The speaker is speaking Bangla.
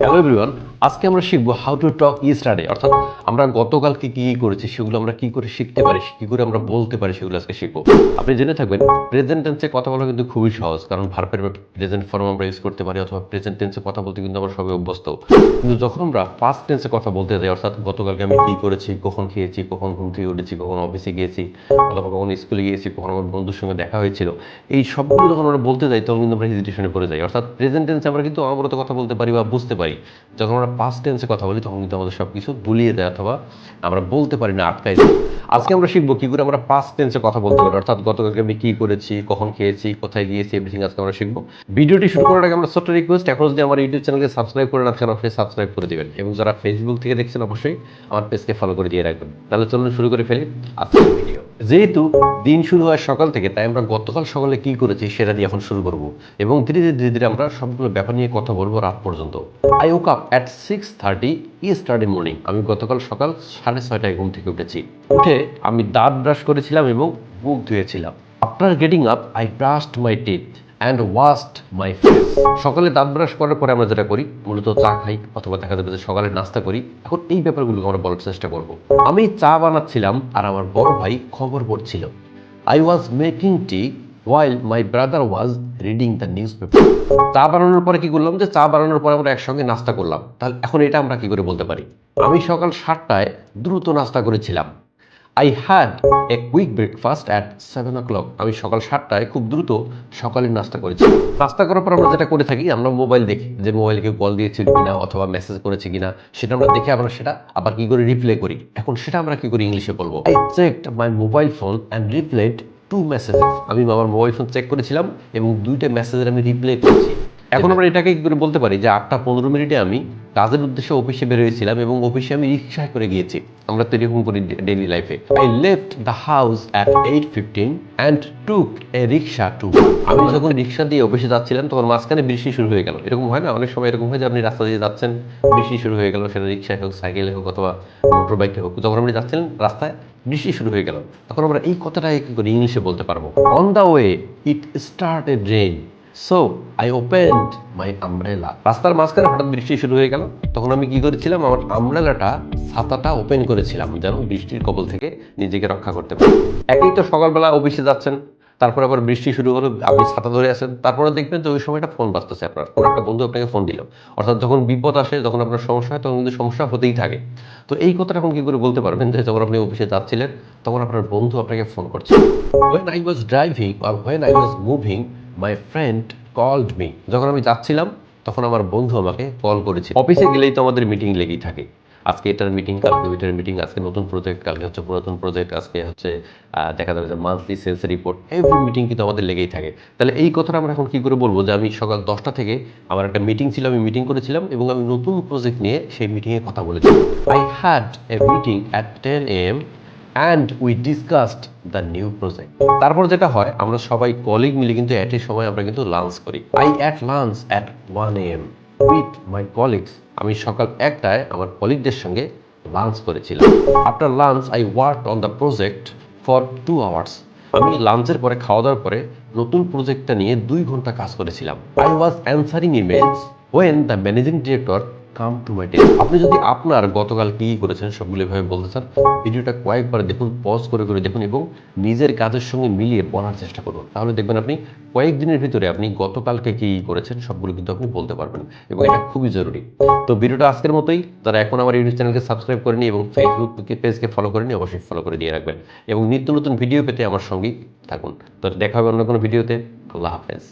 হ্যালো এভরিওয়ান, আজকে আমরা শিখবো হাউ টু টক ইয়েস্টারডে, অর্থাৎ আমরা গতকালকে কি কি করেছি সেগুলো আমরা কি করে শিখতে পারি, কি করে আমরা বলতে পারি সেগুলো আজকে শিখবো। আপনি জেনে থাকবেন প্রেজেন্ট টেন্সে কথা বলা কিন্তু খুবই সহজ, কারণ ভার্বের প্রেজেন্ট ফর্ম আমরা ইউজ করতে পারি, অথবা প্রেজেন্ট টেন্সে কথা বলতে কিন্তু আমরা সবাই অভ্যস্ত। কিন্তু যখন আমরা পাস্ট টেন্সে কথা বলতে যাই, অর্থাৎ গতকালকে আমি কি করেছি, কখন খেয়েছি, কখন ঘুম থেকে উঠেছি, কখন অফিসে গিয়েছি, অথবা কখন স্কুলে গিয়েছি, কখন আমার বন্ধুর সঙ্গে দেখা হয়েছিল, এই সবগুলো যখন আমরা বলতে যাই তখন কিন্তু আমরা হেজিটেশনে পড়ে যাই। অর্থাৎ প্রেজেন্ট টেন্সে আমরা কিন্তু অনবরত কথা বলতে পারি বা বুঝতে পারি, যখন আমরা পাস্ট টেন্সে কথা বলি তখন কিন্তু আমাদের সব কিছু গুলিয়ে দেয়, অথবা আমরা বলতে পারি না, আটকাই যায়। আজকে আমরা শিখবো কি করে আমরা পাস্ট টেন্সে কথা বলতে পারি, অর্থাৎ গতকালকে আমি কি করেছি, কখন খেয়েছি, কোথায় গিয়েছি, এভরিথিং আজকে আমরা শিখবো। ভিডিওটি শুরু করার আগে আমরা ছোট্ট রিকোয়েস্ট, এখন যদি আমার ইউটিউব চ্যানেলকে সাবস্ক্রাইব করে না থাকেন অবশ্যই সাবস্ক্রাইব করে দিবেন, এবং যারা ফেসবুক থেকে দেখছেন অবশ্যই আমার পেজকে ফলো করে দিয়ে রাখবেন। তাহলে চলুন শুরু করে ফেলি আজকের ভিডিও। যেহেতু দিন শুরু হয় সকাল থেকে, তাই আমরা গতকাল সকালে কি করেছি সেটা দিয়ে এখন শুরু করব, এবং ধীরে ধীরে ধীরে ধীরে আমরা সবগুলো ব্যাপার নিয়ে কথা বলবো রাত পর্যন্ত। I woke up at 6:30 yesterday morning. আমি গতকাল সকাল 6:30টায় ঘুম থেকে উঠেছি। উঠে আমি দাঁত ব্রাশ করেছিলাম এবং মুখ ধুয়েছিলাম। After getting up I brushed my teeth and washed my face. সকালে দাঁত ব্রাশ করার পরে আমরা যেটা করি মূলত চা খাই, অথবা দেখা যাবে যে সকালে নাস্তা করি। এখন এই ব্যাপারগুলোকে আমরা বলার চেষ্টা করব। আমি চা বানাচ্ছিলাম আর আমার বড় ভাই খবর পড়ছিল। I was making tea while my brother was reading the newspaper. চা বানানোর পরে কি করলাম, যে চা বানানোর পরে আমরা একসঙ্গে নাস্তা করলাম। তাহলে এখন এটা আমরা কি করে বলতে পারি? আমি সকাল 7টায় দ্রুত নাস্তা করেছিলাম। I had a quick breakfast at 7 o'clock. আমি সকাল 7টায় খুব দ্রুত সকালের নাস্তা করেছি। নাস্তা করার পর আমরা যেটা করে থাকি, আমরা মোবাইল দেখি যে মোবাইলে কেউ কল দিয়েছিল কিনা, অথবা মেসেজ করেছে কিনা, সেটা আমরা দেখে আমরা সেটা আবার কি করে রিপ্লাই করি। এখন সেটা আমরা কি করে ইংলিশে বলবো? I checked my mobile phone and replied 2 messages. আমি আমার মোবাইল ফোন চেক করেছিলাম এবং 2টা মেসেজের আমি রিপ্লাই করেছি। এখন আমরা এটাকে কি করে বলতে পারি যে 8টা 15 মিনিটে আমি কাজের উদ্দেশ্যে অফিসে বের হয়েছিলাম এবং অফিসে আমি রিক্সায় করে গিয়েছি। আমরা তো এরকম করি ডেইলি লাইফে। I left the house at 8:15 and took a rickshaw to. আমি যখন রিক্সা দিয়ে অফিসে যাচ্ছিলাম তখন মাঝখানে বৃষ্টি শুরু হয়ে গেল। এরকম হয় না, অনেক সময় এরকম হয় যে আপনি রাস্তা দিয়ে যাচ্ছেন, বৃষ্টি শুরু হয়ে গেল, সেটা রিক্সায় হোক, সাইকেলে হোক, অথবা মোটর বাইকে হোক। যখন আপনি যাচ্ছিলেন রাস্তায় বৃষ্টি শুরু হয়ে গেল, তখন আমরা এই কথাটাকে কি করে ইংলিশে বলতে পারবো? On the way it started rain, so I opened my umbrella. রাস্তার মাঝখানে হঠাৎ বৃষ্টি শুরু হয়ে গেল, তখন আমি কি করেছিলাম, আমার আমব্রেলাটা, ছাতাটা ওপেন করেছিলাম, যেন বৃষ্টির কবল থেকে নিজেকে রক্ষা করতে পারি। একই তো সকালবেলা অফিসে যাচ্ছেন, তারপর আবার বৃষ্টি শুরু হলো, আপনি ছাতা ধরে আছেন, তারপরে দেখবেন যে ওই সময়টা ফোন বাজতেছে আপনার, কোনো একটা বন্ধু আপনাকে ফোন দিল। অর্থাৎ যখন বিপদ আসে, যখন আপনার সমস্যা হয়, তখন কিন্তু সমস্যা হতেই থাকে। তো এই কথাটা এখন কি করে বলতে পারবেন যে যখন আপনি অফিসে যাচ্ছিলেন তখন আপনার বন্ধু আপনাকে ফোন করছে? When I was driving or when I was moving, my friend called me. যখন আমি যাচ্ছিলাম তখন আমার বন্ধু আমাকে কল করেছিল। অফিসে গেলেই তো আমাদের মিটিং লেগেই থাকে। আজকে এটার মিটিং, কালকে ওইটার মিটিং, আজকে নতুন প্রজেক্ট, কালকে হচ্ছে পুরাতন প্রজেক্ট, আজকে হচ্ছে দেখা যাবে যে monthly sales report, every meeting কিন্তু আমাদের লেগেই থাকে। তাহলে এই কথাটা আমরা এখন কি করে বলবো যে আমি সকাল 10টা থেকে আমার একটা মিটিং ছিল, আমি মিটিং করেছিলাম এবং আমি নতুন প্রজেক্ট নিয়ে সেই মিটিংয়ে কথা বলেছিলাম। I had a meeting at 10 AM and we discussed the new project. তারপর যেটা হয়, আমরা সবাই কলিগ মিলে কিন্তু এট এ সময় আমরা কিন্তু লাঞ্চ করি। I at lunch at 1 AM with my colleagues. আমি সকাল 1টায় আমার কলিগদের সঙ্গে লাঞ্চ করেছিলাম। After lunch I work on the project for 2 hours। আমি লাঞ্চের পরে, খাওয়া দাওয়ার পরে নতুন প্রজেক্টটা নিয়ে 2 ঘন্টা কাজ করেছিলাম। I was answering emails when the managing director come to my desk. আপনি যদি আপনার গতকাল কি করেছেন সবগুলো এভাবে বলতে চান, ভিডিওটা কয়েকবার দেখুন, পজ করে করে দেখুন এবং নিজের কাজের সঙ্গে মিলিয়ে বলার চেষ্টা করুন। তাহলে দেখবেন আপনি কয়েকদিনের ভিতরে আপনি গতকালকে কি করেছেন সবগুলো কিন্তু আপনি বলতে পারবেন, এবং এটা খুবই জরুরি। তো ভিডিওটা আজকের মতোই। যারা এখন আমার ইউটিউব চ্যানেলকে সাবস্ক্রাইব করেনি এবং ফেসবুক পেজকে ফলো করেনি, অবশ্যই ফলো করে দিয়ে রাখবেন, এবং নিত্য নতুন ভিডিও পেতে আমার সঙ্গেই থাকুন। তো দেখা হবে অন্য কোনো ভিডিওতে। আল্লাহ হাফেজ।